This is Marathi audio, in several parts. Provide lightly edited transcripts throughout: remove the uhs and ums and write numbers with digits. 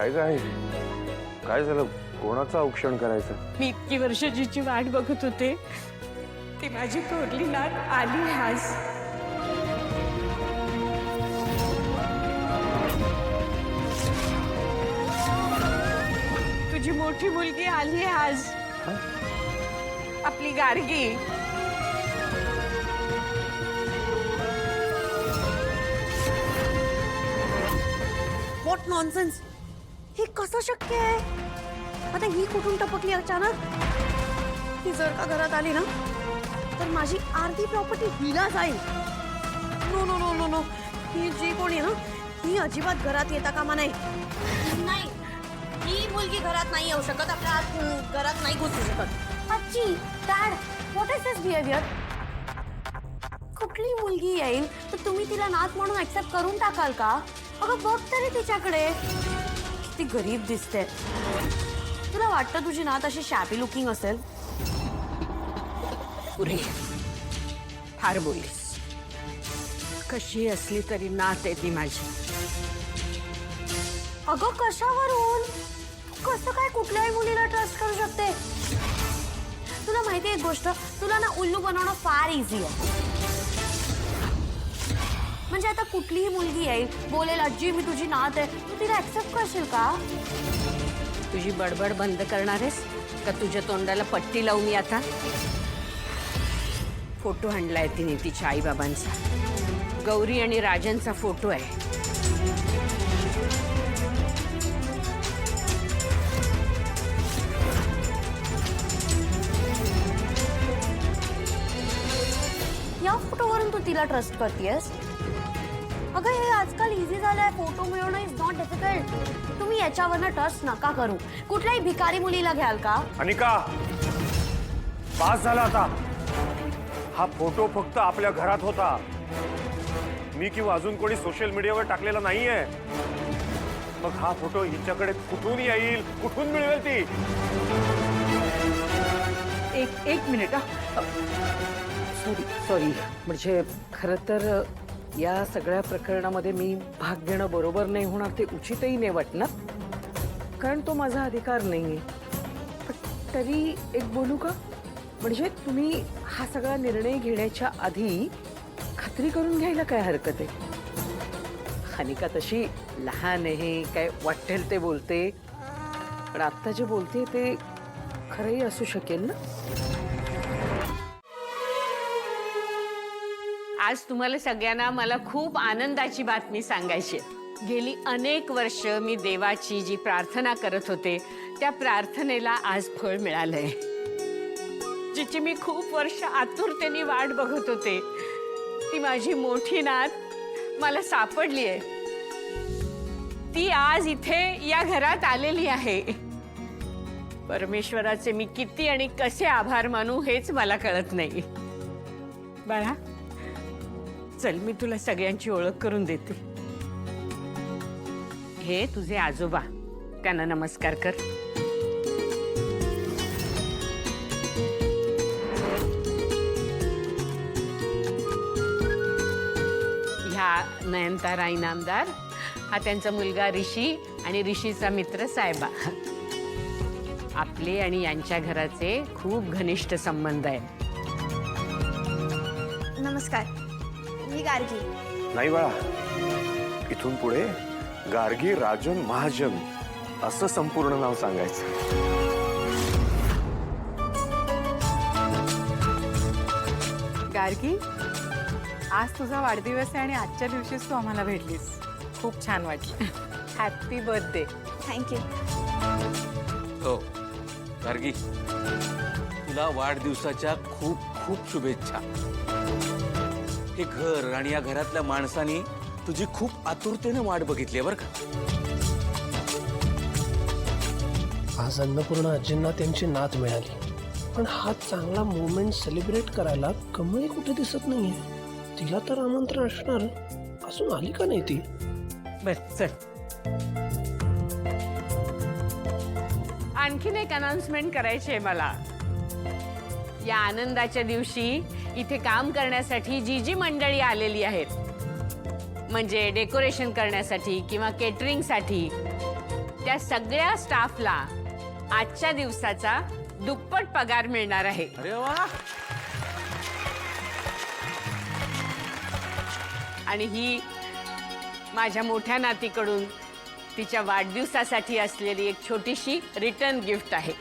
काय काय काय झालं? कोणाचं औक्षण करायचं? मी इतकी वर्ष जिची वाट बघत होते ती माझी थोरली नात आली आज. तुझी मोठी मुलगी आली आज. आपली गार्गी. What nonsense. हे कसं शक्य आहे? आता ही कुठून टपकली अचानक? ती जर का घरात आली ना तर माझी अर्धी प्रॉपर्टी हिला जाईल. No no no no no. ही जी कोणी ना ही अजिबात घरात येता कामा नाही. नाही, ही मुलगी घरात नाही येऊ शकत. आपल्या घरात नाही घुसू शकत. आजी, dad, what is this behaviour? कुठली मुलगी येईल तर तुम्ही तिला नात म्हणून ऍक्सेप्ट करून टाकाल का? अगं बघ तरी तिच्याकडे, ती गरीब दिसते. तुला वाटतं तुझी नात अशी शॅपी लुकिंग असेल? पुरे फार बोलीस. कशी असली तरी नात आहे ती माझी. अगं कशावरून? कसं काय कुठल्याही मुलीला ट्रस्ट करू शकते? तुला माहिती आहे एक गोष्ट, तुला ना उल्लू बनवणं फार इझी आहे. म्हणजे आता कुठलीही मुलगी येईल बोलेल आजी मी तुझी नात आहे, तू तिला ऍक्सेप्ट करशील का? तुझी बडबड बंद करणार आहेस का? तुझ्या तोंडाला पट्टी लावू मी आता? फोटो आणलाय तिने तिच्या आईबाबांचा. गौरी आणि राजनचा फोटो आहे. या फोटोवरून तू तिला ट्रस्ट करतेस? अगं हे आजकाल इझी झालंय. फोटो मिळवणं इज नॉट डिफिकल्ट. तुम्ही याच्यावरनं ट्रस्ट नका करू. कुठल्याही भिकारी मुलीला घ्याल का? अनिका, पास झाला आता. हा फोटो फक्त आपल्या घरात होता. मी किंवा अजून कोणी सोशल मीडियावर टाकलेला नाहीये. मग हा फोटो हिच्याकडे कुठून येईल, कुठून मिळवेल ती? एक मिनिट. सॉरी. म्हणजे खरं तर या सगळ्या प्रकरणामध्ये मी भाग घेणं बरोबर नाही होणार, ते उचितही नाही वाटणार, कारण तो माझा अधिकार नाहीये. पण तरी एक बोलू का? म्हणजे तुम्ही हा सगळा निर्णय घेण्याच्या आधी खात्री करून घ्यायला काय हरकत आहे? अनिका तशी लहान आहे, काय वाटेल ते बोलते, पण आत्ता जे बोलते ते खरंही असू शकेल ना? आज तुम्हाला सगळ्यांना मला खूप आनंदाची बातमी सांगायची. गेली अनेक वर्ष मी देवाची जी प्रार्थना करत होते त्या प्रार्थनेला आज फळ मिळालंय. जिची मी खूप वर्ष आतुरतेने वाट बघत होते ती माझी मोठी नात मला सापडली आहे. ती आज इथे या घरात आलेली आहे. परमेश्वराचे मी किती आणि कसे आभार मानू हेच मला कळत नाही. बाळा, चल मी तुला सगळ्यांची ओळख करून देते. हे तुझे आजोबा, त्यांना नमस्कार कर. ह्या नयनतारा इनामदार, हा त्यांचा मुलगा ऋषी आणि ऋषीचा मित्र साहेबा. आपले आणि यांच्या घराचे खूप घनिष्ठ संबंध आहेत. नमस्कार, मी गार्गी. नाही बाळा, इथून पुढे गार्गी राजन महाजन असं संपूर्ण नाव सांगायचं. गार्गी, आज तुझा वाढदिवस आहे आणि आजच्या दिवशीच तू आम्हाला भेटलीस. खूप छान वाटलं. Happy birthday. थँक्यू. हो गार्गी, तुला वाढदिवसाच्या खूप खूप शुभेच्छा. हे घर आणि या घरातल्या माणसांनी तुझी खूप आतुरतेने वाट बघितली बरं का. आज अन्नपूर्णा आजींना त्यांची नात मिळाली, पण हा चांगला मोमेंट सेलिब्रेट करायला कमळी कुठे दिसत नाहीये. तिला तर आमंत्रण असणार, अजून आली का नाही ती? बर चल. आणखीन एक अनाउन्समेंट करायची आहे मला. या आनंदाच्या दिवशी इथे काम करण्यासाठी जी जी मंडळी आलेली आहेत, म्हणजे डेकोरेशन करण्यासाठी किंवा केटरिंगसाठी, त्या सगळ्या स्टाफला आजच्या दिवसाचा दुप्पट पगार मिळणार आहे. अरे वा. आणि ही माझ्या मोठ्या नातीकडून तिच्या वाढदिवसासाठी असलेली एक छोटीशी रिटर्न गिफ्ट आहे.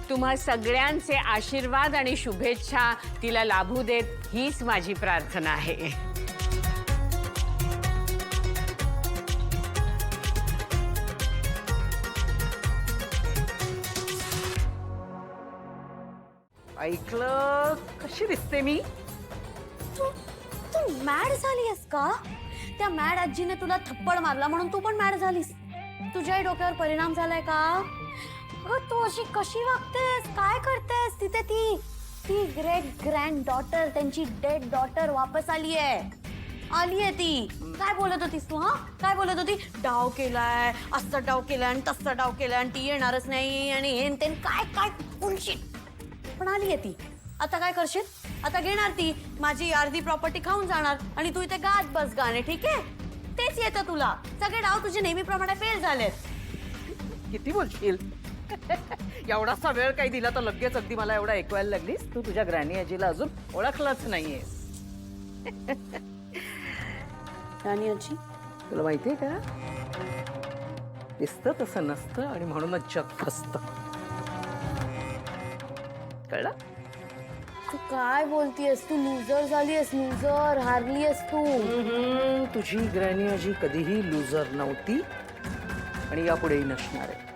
तुम्हा सगळ्यांचे आशीर्वाद आणि शुभेच्छा तिला लाभू देत हीच माझी प्रार्थना आहे. ऐकलं कशी दिसते मी? तू तू मॅड झालीस का? त्या मॅड आजीने तुला थप्पड मारला म्हणून तू पण मॅड झालीस. तुझ्याही डोक्यावर परिणाम झालाय का? अगं तू अशी कशी वागतेस? काय करतेस तिथे? ती ग्रेट ग्रँड डॉटर, त्यांची डेड डॉटर वापस आलीये ती. काय बोलत होतीस तू? हा काय बोलत होती? डाव केलाय, असं डाव केलाय आणि तसं डाव केलाय आणि ती येणारच नाही आणि हे ते काय काय बुलशिट. पण आलीये ती. आता काय करशील? आता घेणार ती माझी अर्धी प्रॉपर्टी खाऊन जाणार आणि तू इथे गात बस गाणे. ठीक आहे, तेच येतं तुला. सगळे डाव तुझे नेहमीप्रमाणे फेल झालेत. किती बोलशील? एवढासा वेळ काही दिला तर लगेच अगदी मला एवढा ऐकवायला लागलीस. तू तुझ्या ग्रॅनी आजीला अजून ओळखलंच नाहीयेस. राणी आजी, तुला माहितीये का, दिसतं तसं नसतं आणि म्हणूनच जग फसतं. कळलं? तू काय बोलतीयस? तू लुजर झालीयस, लुजर. हारलीयस तू. तुझी ग्रॅनी आजी कधीही लुजर नव्हती आणि यापुढेही नसणार आहे.